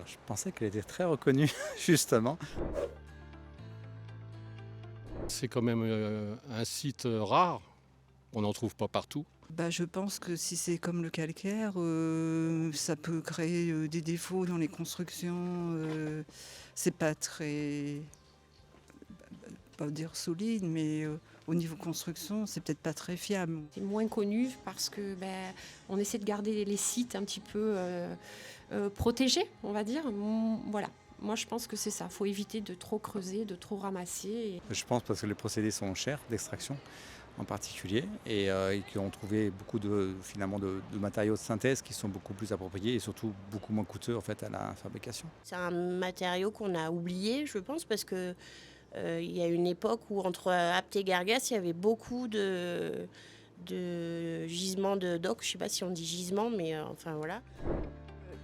Alors je pensais qu'elle était très reconnue justement. C'est quand même un site rare, on n'en trouve pas partout. Je pense que si c'est comme le calcaire, ça peut créer, des défauts dans les constructions, c'est pas très, pas dire solide, mais, au niveau construction, c'est peut-être pas très fiable. C'est moins connu parce que on essaie de garder les sites un petit peu protégés, on va dire. Voilà. Moi, je pense que c'est ça. Il faut éviter de trop creuser, de trop ramasser. Je pense parce que les procédés sont chers d'extraction en particulier et qu'on trouvé beaucoup finalement de matériaux de synthèse qui sont beaucoup plus appropriés et surtout beaucoup moins coûteux en fait à la fabrication. C'est un matériau qu'on a oublié, je pense, parce que il y a une époque où entre Apt et Gargas, il y avait beaucoup de gisements d'ocre. Je ne sais pas si on dit gisement, mais enfin voilà.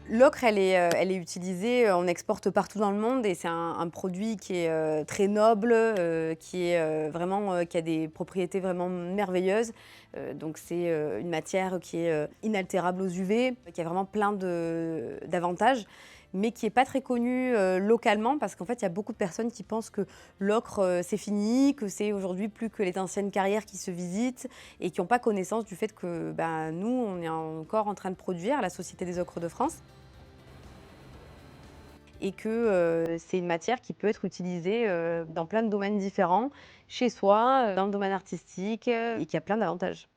L'ocre, elle est utilisée, on exporte partout dans le monde et c'est un produit qui est très noble, qui est vraiment, qui a des propriétés vraiment merveilleuses. Donc c'est une matière qui est inaltérable aux UV, qui a vraiment plein d'avantages, mais qui n'est pas très connue localement parce qu'en fait, il y a beaucoup de personnes qui pensent que l'ocre, c'est fini, que c'est aujourd'hui plus que les anciennes carrières qui se visitent et qui n'ont pas connaissance du fait que nous, on est encore en train de produire à la Société des ocres de France. Et que c'est une matière qui peut être utilisée dans plein de domaines différents, chez soi, dans le domaine artistique, et qui a plein d'avantages.